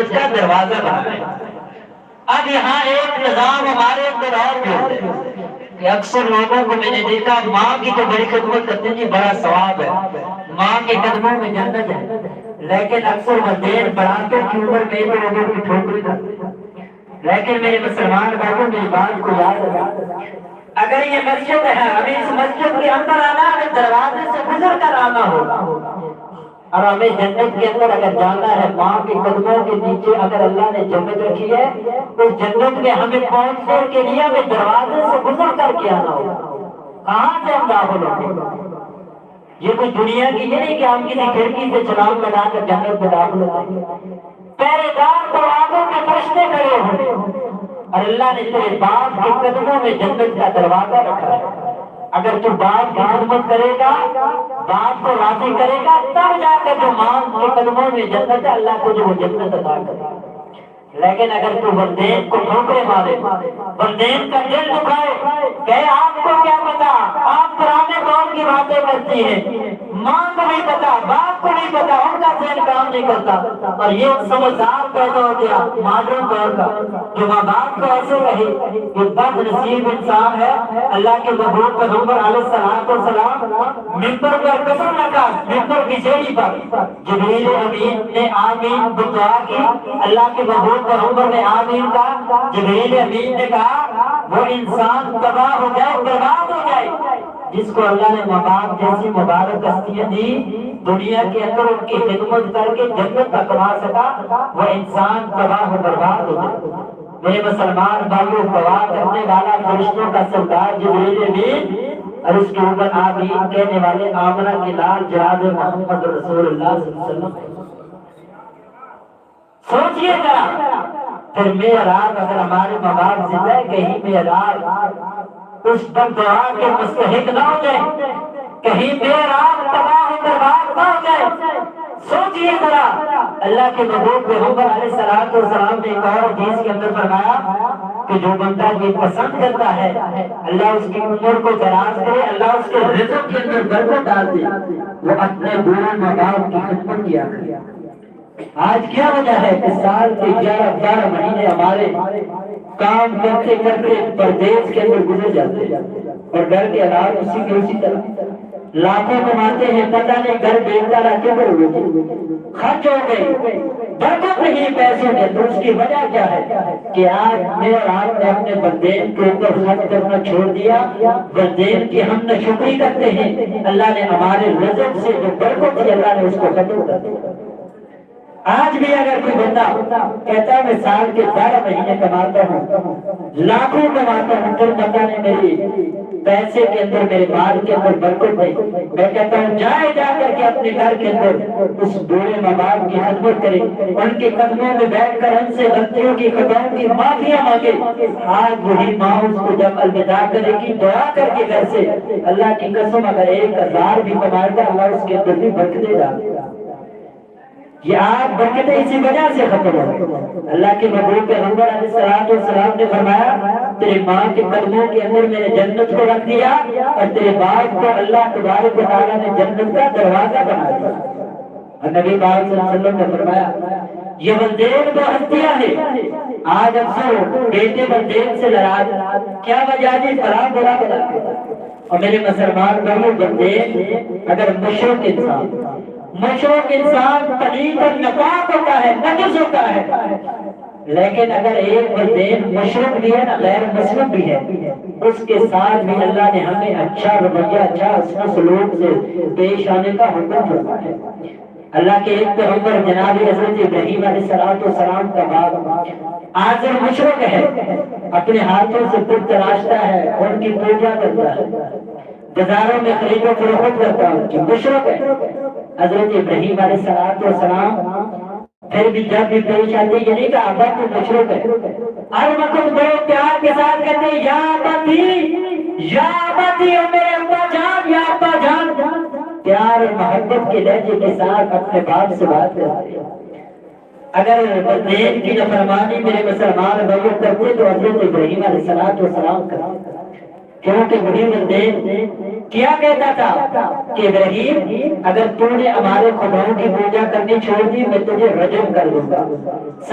اس کا دروازہ بنا ہے۔ اب یہاں ایک نظام ہمارے اندر اور بھی ہوتا ہے کہ اکثر لوگوں کو میں نے دیکھا ماں کی تو بڑی خدمت کرتے ہیں، بڑا ثواب ہے، ماں کے قدموں میں جنت ہے، لیکن اکثر والدین بڑھاپے کی عمر میں بھی لوگوں کی ٹھوکری کرتے ہیں۔ لیکن میرے مسلمان بھائیوں میری بات کو یاد رکھیں، اگر یہ مسجد ہے ہمیں اس مسجد کے اندر آنا ہے، دروازے سے گزر کر آنا ہوگا، اور ہمیں جنت کے اندر اگر جانا ہے ماں کے قدموں کے نیچے اگر اللہ نے جنت رکھی ہے تو جنت میں ہمیں پہنچنے کے لیے ہمیں دروازے سے گزر کر کے آنا ہوگا۔ کہاں سے ہم داخل ہوں؟ یہ کوئی دنیا کی یہ نہیں کہ ہم کسی کھڑکی سے چھلانگ لگا کر جنت میں داخل ہوتے ہیں۔ پہرے دار دروازوں میں فرشتے کھڑے ہوں اور اللہ نے تیرے باپ کے قدموں میں جنت کا دروازہ رکھا ہے۔ اگر تو باپ کی خدمت کرے گا، باپ کو راضی کرے گا، تب جا کر جو ماں کے قدموں میں جنت ہے اللہ کو جو وہ جنت عطا کرے گا۔ لیکن اگر تو والدین کو ٹھوکرے مارے، والدین کا دل دکھائے کہ آپ کو کیا پتا، آپ پرانے دور کی باتیں کرتی ہیں، ماں کو نہیں پتا، باپ کو نہیں پتا، ان کا ذہن کام نہیں کرتا، اور یہ سمجھدار پیدا ہو گیا ماڈرن دور کا جو ماں باپ کو ایسے کہے کہ بد نصیب انسان ہے۔ اللہ کے محبوب پیغمبر علیہ السلام ممبر پر قسم رکھا، ممبر کی سیڑھی پر جبریل امین نے آمین دعا کی، اللہ کے محبوب پیغمبر نے آمین کہا، جبریل امین نے کہا وہ انسان تباہ ہو جائے، برباد ہو جائے جس کو اللہ نے ماں باپ جیسی مبارک ہستیاں دی، دنیا کے اندر ان کی خدمت کر کے جنت تک کما سکا، وہ انسان تباہ و برباد ہو جائے۔ میرے مسلمان بھائیوں، دعا کرنے والا فرشتوں کا سردار جبریل امین اور اس کے اوپر آمین کہنے والے آمنہ کے لال جناب محمد رسول اللہ صلی اللہ علیہ وسلم۔ سوچئے ذرا، پھر معراج اگر ہمارے ماں باپ زندہ ہے، کہیں معراج اس پر دعا کے مستحق نہ ہو جائے، کہیں معراج تباہ و برباد نہ ہو جائے۔ سوچئے ذرا، اللہ کے محبوب پیغمبر علیہ السلام نے ایک اور حدیث کے اندر فرمایا کہ جو بندہ یہ پسند کرتا ہے اللہ اس کی عمر کو دراز کرے، اللہ اس کے رزق کے اندر برکت ڈال دے، وہ اپنے بوڑھے ماں باپ کی خدمت کیا کرے۔ آج کیا وجہ ہے کہ سال کے 11-12 مہینے ہمارے کام کرتے کرتے پردیس کے اندر گزر جاتے ہیں اور گھر کے حالات اسی کے اسی طرح، لاکھوں کماتے ہیں، پتہ نہیں گھر بیچتا رہا کیوں ہوئے، خرچ ہو گئی، برکت نہیں پیسوں میں، تو اس کی وجہ کیا ہے کہ آج میں اور آپ نے اپنے والدین کے اوپر خرچ کرنا چھوڑ دیا، والدین کی ہم نہ شکری کرتے ہیں، اللہ نے ہمارے رزق سے جو برکت تھی اللہ نے اس کو ختم کر دیا۔ آج بھی اگر کوئی بندہ کہتا ہے میں سال کے 12 مہینے کماتا ہوں، لاکھوں کماتا ہوں، پھر پتہ نہیں میری پیسے کے اندر، میرے مال کے اندر برکت نہیں، میں کہتا ہوں جائے جا کر کے اپنے گھر کے اندر اس بوڑھے ماں باپ کی خدمت کرے، ان کے قدموں میں بیٹھ کر ان سے غلطیوں کی خطاؤں کی معافیاں مانگے۔ آج وہی ماں اس کو جب الوداع کرے گی دعا کر کے گھر سے، اللہ کی قسم اگر 1000 بھی کمائے گا اللہ اس کے اندر بھی برکتیں ڈالے گا۔ یہ آپ برکتیں اسی وجہ سے ختم ہو۔ اللہ کے محبوب پیغمبر علیہ السلام نے فرمایا تیرے ماں کے قدموں کے اندر میں نے جنت کو رکھ دیا اور تیرے باپ کو اللہ تبارک و تعالیٰ نے جنت کا دروازہ بنا دیا۔ اور نبی پاک صلی اللہ علیہ وسلم نے فرمایا یہ والدین کو ہستیاں ہیں، آج اکثر بیٹے والدین سے لڑائی، کیا وجہ جی فلاں برا بناتے ہیں۔ اور میرے مسلمان بھائیوں، والدین اگر مشرک انسان پلید اور ناپاک ہوتا ہے، نجس ہوتا ہے، لیکن اگر ایک والدین مشرک بھی ہے نا، غیر مسلم بھی ہے، اس کے ساتھ بھی اللہ نے ہمیں اچھا رویہ، اچھا سلوک سے پیش آنے کا حکم فرمایا ہے۔ اللہ کے ایک پیغمبر جناب حضرت ابراہیم علیہ السلام کا باپ آزر مشرک ہے، اپنے ہاتھوں سے بت تراشتا ہے، ان کی پوجا کرتا ہے، بازاروں میں خرید و فروخت کرتا ہے، مشرک ہے۔ حضرت ابراہیم علیہ السلام پھر بھی جب بھی پیش آتے یہ نہیں کہا ابا تو مشرک ہے، ہر وقت بڑے پیار کے ساتھ کہتے ہیں یا ابتی، او میرے ابا جان، یا ابا جان، پیار اور محبت کے لہجے کے ساتھ اپنے باپ سے بات کرتے ہیں۔ اگر والدین کی نافرمانی میرے مسلمان بھائیوں کرتے تو حضرت ابراہیم علیہ السلام کرتے، کیونکہ وہی والدین کیا کہتا تھا کہ ابراہیم اگر تو نے ہمارے خداؤں کی پوجا کرنی چھوڑ دی میں تجھے رجم کر دوں گا۔